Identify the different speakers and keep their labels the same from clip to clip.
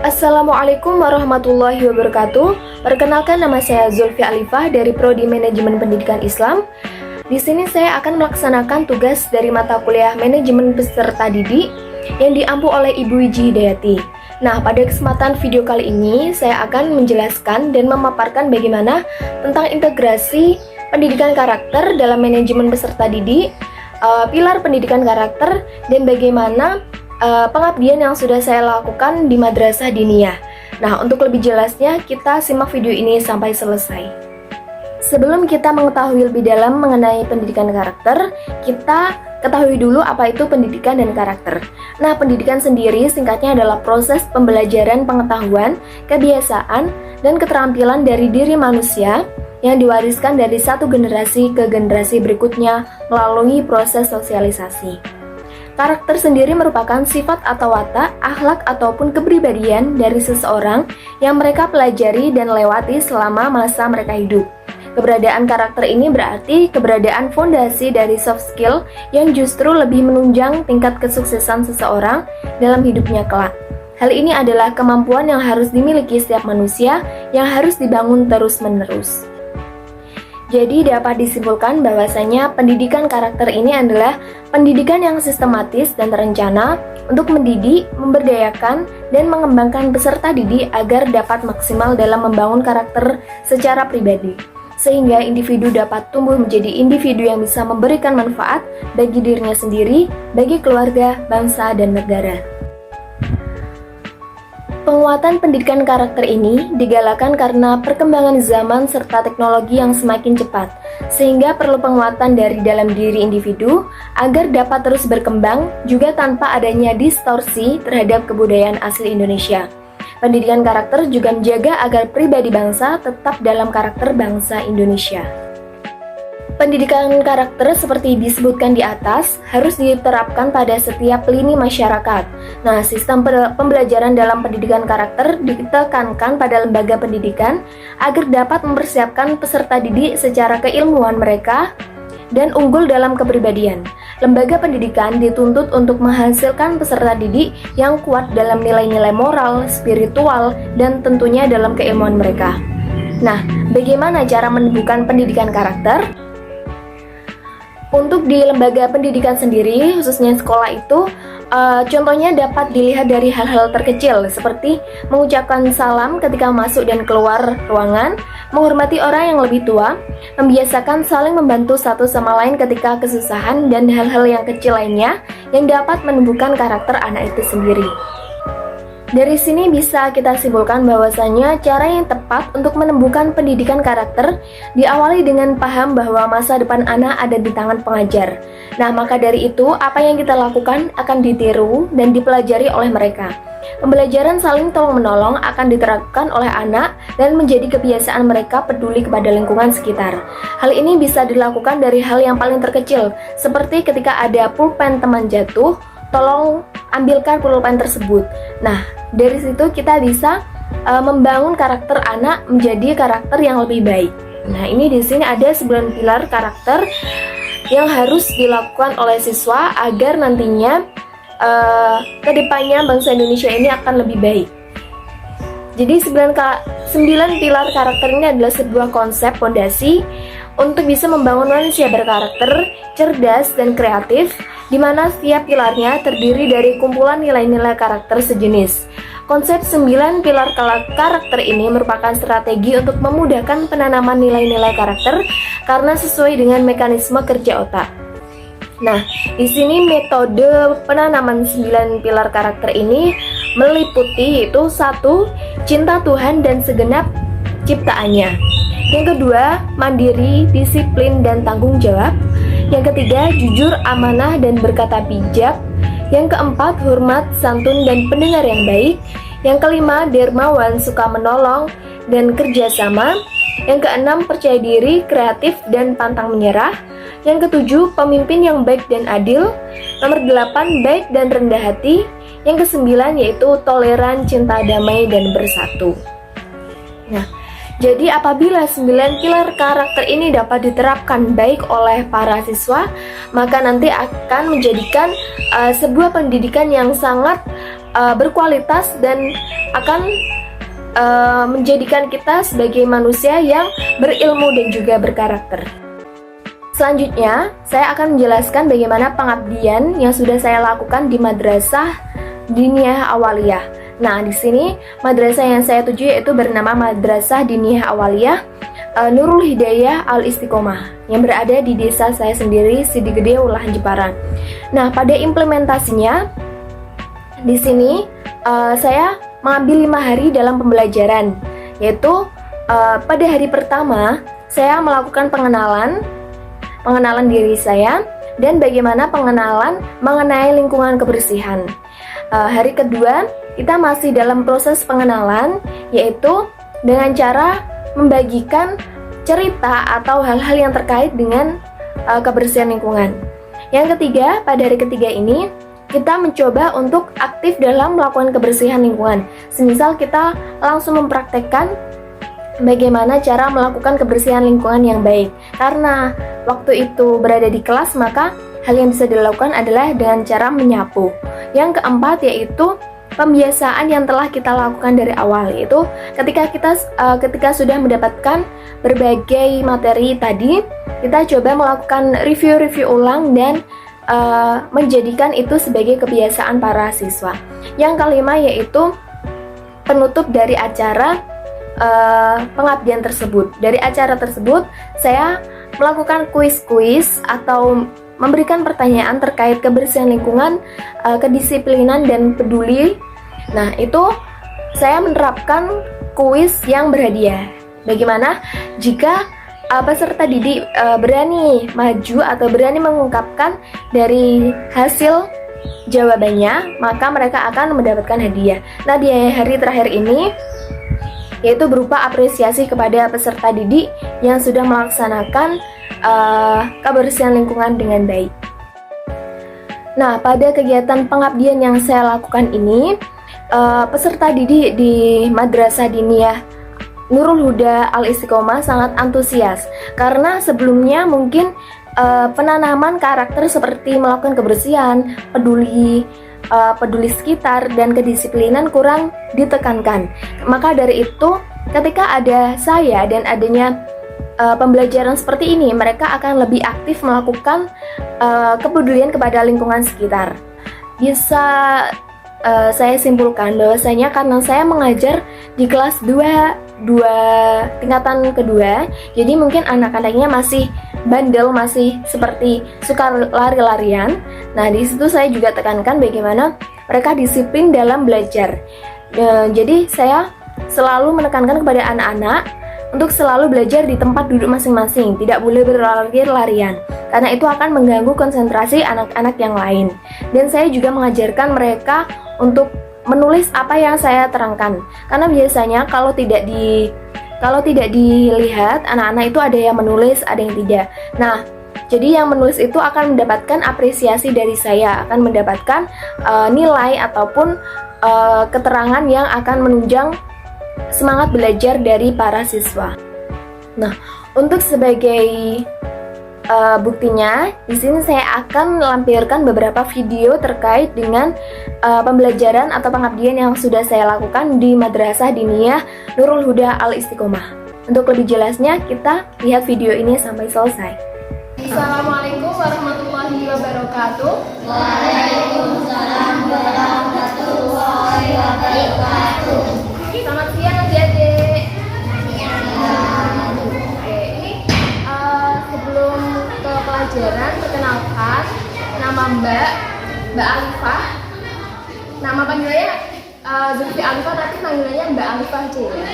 Speaker 1: Assalamualaikum warahmatullahi wabarakatuh. Perkenalkan, nama saya Zulfi Alifah dari Prodi Manajemen Pendidikan Islam. Di sini saya akan melaksanakan tugas dari mata kuliah Manajemen Peserta Didik yang diampu oleh Ibu Wiji Hidayati. Nah, pada kesempatan video kali ini saya akan menjelaskan dan memaparkan bagaimana tentang integrasi pendidikan karakter dalam manajemen peserta didik, pilar pendidikan karakter, dan bagaimana pengabdian yang sudah saya lakukan di Madrasah Diniyah. Nah, untuk lebih jelasnya kita simak video ini sampai selesai. Sebelum kita mengetahui lebih dalam mengenai pendidikan karakter, kita ketahui dulu apa itu pendidikan dan karakter. Nah, pendidikan sendiri singkatnya adalah proses pembelajaran pengetahuan, kebiasaan, dan keterampilan dari diri manusia yang diwariskan dari satu generasi ke generasi berikutnya melalui proses sosialisasi. Karakter sendiri merupakan sifat atau watak, akhlak ataupun kepribadian dari seseorang yang mereka pelajari dan lewati selama masa mereka hidup. Keberadaan karakter ini berarti keberadaan fondasi dari soft skill yang justru lebih menunjang tingkat kesuksesan seseorang dalam hidupnya kelak. Hal ini adalah kemampuan yang harus dimiliki setiap manusia yang harus dibangun terus-menerus. Jadi dapat disimpulkan bahwasanya pendidikan karakter ini adalah pendidikan yang sistematis dan terencana untuk mendidik, memberdayakan, dan mengembangkan peserta didik agar dapat maksimal dalam membangun karakter secara pribadi, sehingga individu dapat tumbuh menjadi individu yang bisa memberikan manfaat bagi dirinya sendiri, bagi keluarga, bangsa, dan negara. Penguatan pendidikan karakter ini digalakan karena perkembangan zaman serta teknologi yang semakin cepat, sehingga perlu penguatan dari dalam diri individu agar dapat terus berkembang juga tanpa adanya distorsi terhadap kebudayaan asli Indonesia. Pendidikan karakter juga menjaga agar pribadi bangsa tetap dalam karakter bangsa Indonesia. Pendidikan karakter seperti disebutkan di atas harus diterapkan pada setiap lini masyarakat. Nah, sistem pembelajaran dalam pendidikan karakter ditekankan pada lembaga pendidikan agar dapat mempersiapkan peserta didik secara keilmuan mereka dan unggul dalam kepribadian. Lembaga pendidikan dituntut untuk menghasilkan peserta didik yang kuat dalam nilai-nilai moral, spiritual, dan tentunya dalam keilmuan mereka. Nah, bagaimana cara menumbuhkan pendidikan karakter? Untuk di lembaga pendidikan sendiri, khususnya sekolah itu, contohnya dapat dilihat dari hal-hal terkecil seperti mengucapkan salam ketika masuk dan keluar ruangan, menghormati orang yang lebih tua, membiasakan saling membantu satu sama lain ketika kesusahan, dan hal-hal yang kecil lainnya yang dapat menumbuhkan karakter anak itu sendiri. Dari sini bisa kita simpulkan bahwasanya cara yang tepat untuk menumbuhkan pendidikan karakter diawali dengan paham bahwa masa depan anak ada di tangan pengajar. Nah, maka dari itu apa yang kita lakukan akan ditiru dan dipelajari oleh mereka. Pembelajaran saling tolong-menolong akan diterapkan oleh anak dan menjadi kebiasaan mereka peduli kepada lingkungan sekitar. Hal ini bisa dilakukan dari hal yang paling terkecil, seperti ketika ada pulpen teman jatuh, tolong ambilkan pulpen tersebut. Nah, dari situ kita bisa membangun karakter anak menjadi karakter yang lebih baik. Nah, ini di sini ada 9 pilar karakter yang harus dilakukan oleh siswa agar nantinya kedepannya bangsa Indonesia ini akan lebih baik. Jadi 9 pilar karakter ini adalah sebuah konsep fondasi untuk bisa membangun manusia berkarakter, cerdas, dan kreatif, di mana setiap pilarnya terdiri dari kumpulan nilai-nilai karakter sejenis. Konsep 9 pilar karakter ini merupakan strategi untuk memudahkan penanaman nilai-nilai karakter karena sesuai dengan mekanisme kerja otak. Nah, di sini metode penanaman 9 pilar karakter ini meliputi yaitu 1. Cinta Tuhan dan segenap ciptaannya. Yang kedua, mandiri, disiplin, dan tanggung jawab. Yang ketiga, jujur, amanah, dan berkata bijak. Yang keempat, hormat, santun, dan pendengar yang baik. Yang kelima, dermawan, suka menolong, dan kerjasama. Yang keenam, percaya diri, kreatif, dan pantang menyerah. Yang ketujuh, pemimpin yang baik dan adil. Nomor 8, baik dan rendah hati. Yang kesembilan yaitu toleran, cinta damai, dan bersatu. Nah, Jadi apabila 9 pilar karakter ini dapat diterapkan baik oleh para siswa, maka nanti akan menjadikan sebuah pendidikan yang sangat berkualitas dan akan menjadikan kita sebagai manusia yang berilmu dan juga berkarakter. Selanjutnya, saya akan menjelaskan bagaimana pengabdian yang sudah saya lakukan di Madrasah Diniyah Awaliyah. Nah, di sini madrasah yang saya tuju yaitu bernama Madrasah Diniyah Awaliyah Nurul Hidayah Al Istiqomah yang berada di desa saya sendiri, Sidigede, Ulahan Jepara. Nah, pada implementasinya di sini saya mengambil 5 hari dalam pembelajaran, yaitu pada hari pertama saya melakukan pengenalan diri saya dan bagaimana pengenalan mengenai lingkungan kebersihan. Hari kedua kita masih dalam proses pengenalan, yaitu dengan cara membagikan cerita atau hal-hal yang terkait dengan kebersihan lingkungan. Yang ketiga, pada hari ketiga ini kita mencoba untuk aktif dalam melakukan kebersihan lingkungan. Semisal kita langsung mempraktekkan bagaimana cara melakukan kebersihan lingkungan yang baik. Karena waktu itu berada di kelas, maka hal yang bisa dilakukan adalah dengan cara menyapu. Yang keempat yaitu pembiasaan yang telah kita lakukan dari awal, yaitu ketika sudah mendapatkan berbagai materi tadi, kita coba melakukan review ulang dan menjadikan itu sebagai kebiasaan para siswa. Yang kelima yaitu penutup dari acara pengabdian tersebut. Dari acara tersebut saya melakukan kuis-kuis atau memberikan pertanyaan terkait kebersihan lingkungan, kedisiplinan dan peduli. Nah, itu saya menerapkan kuis yang berhadiah. Bagaimana jika peserta didik berani maju atau berani mengungkapkan dari hasil jawabannya, maka mereka akan mendapatkan hadiah. Nah, di hari terakhir ini yaitu berupa apresiasi kepada peserta didik yang sudah melaksanakan kebersihan lingkungan dengan baik. Nah, pada kegiatan pengabdian yang saya lakukan ini, peserta didik di Madrasah Diniyah Nurul Huda Al Istiqomah sangat antusias karena sebelumnya mungkin penanaman karakter seperti melakukan kebersihan, peduli sekitar dan kedisiplinan kurang ditekankan. Maka dari itu, ketika ada saya dan adanya pembelajaran seperti ini, mereka akan lebih aktif melakukan kepedulian kepada lingkungan sekitar. Bisa saya simpulkan bahwasanya karena saya mengajar di kelas 2 tingkatan kedua, jadi mungkin anak-anaknya masih bandel, masih seperti suka lari-larian. Nah, di situ saya juga tekankan bagaimana mereka disiplin dalam belajar. Jadi saya selalu menekankan kepada anak-anak untuk selalu belajar di tempat duduk masing-masing, tidak boleh berlari-larian, karena itu akan mengganggu konsentrasi anak-anak yang lain. Dan saya juga mengajarkan mereka untuk menulis apa yang saya terangkan, karena biasanya kalau tidak dilihat, anak-anak itu ada yang menulis, ada yang tidak. Nah, jadi yang menulis itu akan mendapatkan apresiasi dari saya, akan mendapatkan nilai ataupun keterangan yang akan menunjang semangat belajar dari para siswa. Nah, untuk sebagai buktinya, di sini saya akan melampirkan beberapa video terkait dengan pembelajaran atau pengabdian yang sudah saya lakukan di Madrasah Diniyah Nurul Huda Al Istiqomah. Untuk lebih jelasnya, kita lihat video ini sampai selesai. Assalamualaikum warahmatullahi wabarakatuh. Waalaikumsalam warahmatullahi wabarakatuh. Selamat siang adik-adik. Oke, ini sebelum ke pelajaran, perkenalkan nama Mbak Alifah. Nama panggilannya Zulfi Alifah, tapi panggilannya Mbak Alifah aja ya.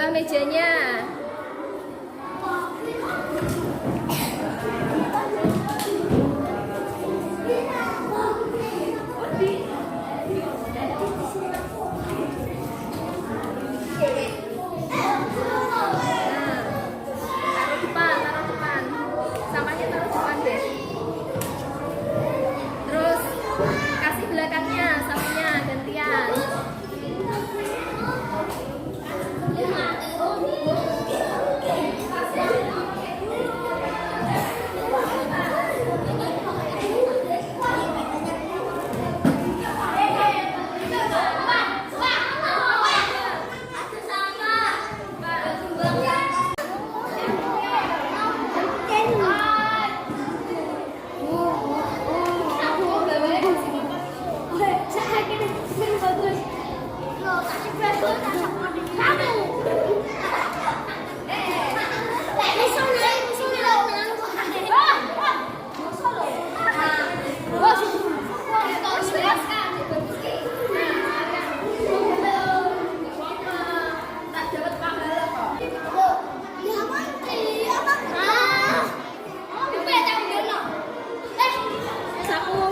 Speaker 1: sebelah mejanya. Taruh depan. Sampahnya taruh depan deh. Terus kasih belakangnya, sampahnya gantian.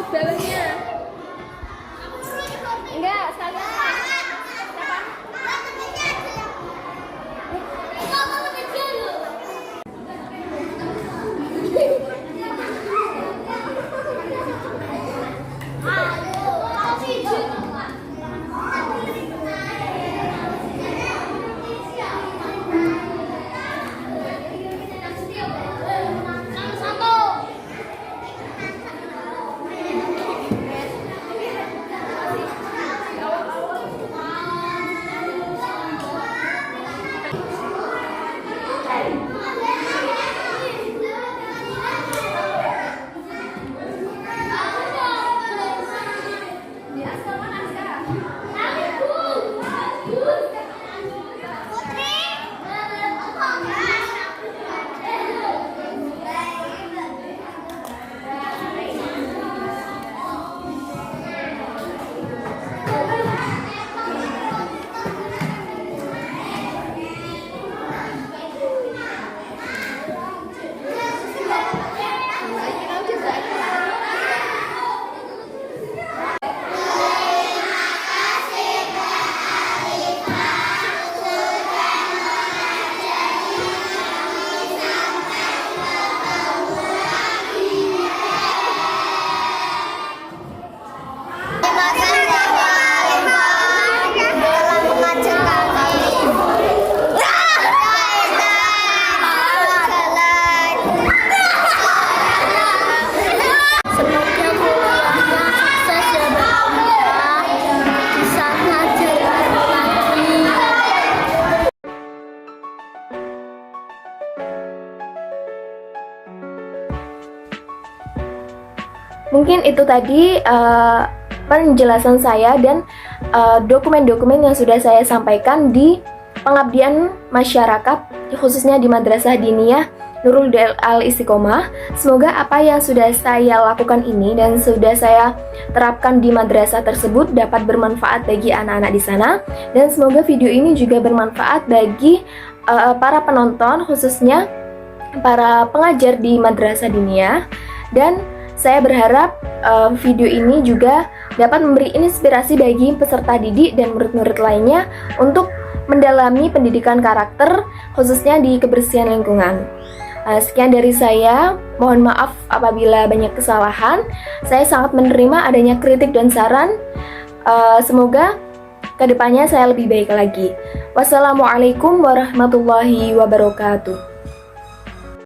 Speaker 1: Bawahnya enggak sekalian. Mungkin itu tadi penjelasan saya dan dokumen-dokumen yang sudah saya sampaikan di pengabdian masyarakat, khususnya di Madrasah Diniyah Nurul Al Istiqomah. Semoga apa yang sudah saya lakukan ini dan sudah saya terapkan di madrasah tersebut dapat bermanfaat bagi anak-anak di sana, dan semoga video ini juga bermanfaat bagi para penonton, khususnya para pengajar di Madrasah Diniyah. Dan saya berharap video ini juga dapat memberi inspirasi bagi peserta didik dan murid-murid lainnya untuk mendalami pendidikan karakter, khususnya di kebersihan lingkungan. Sekian dari saya, mohon maaf apabila banyak kesalahan. Saya sangat menerima adanya kritik dan saran. Semoga kedepannya saya lebih baik lagi. Wassalamualaikum warahmatullahi wabarakatuh.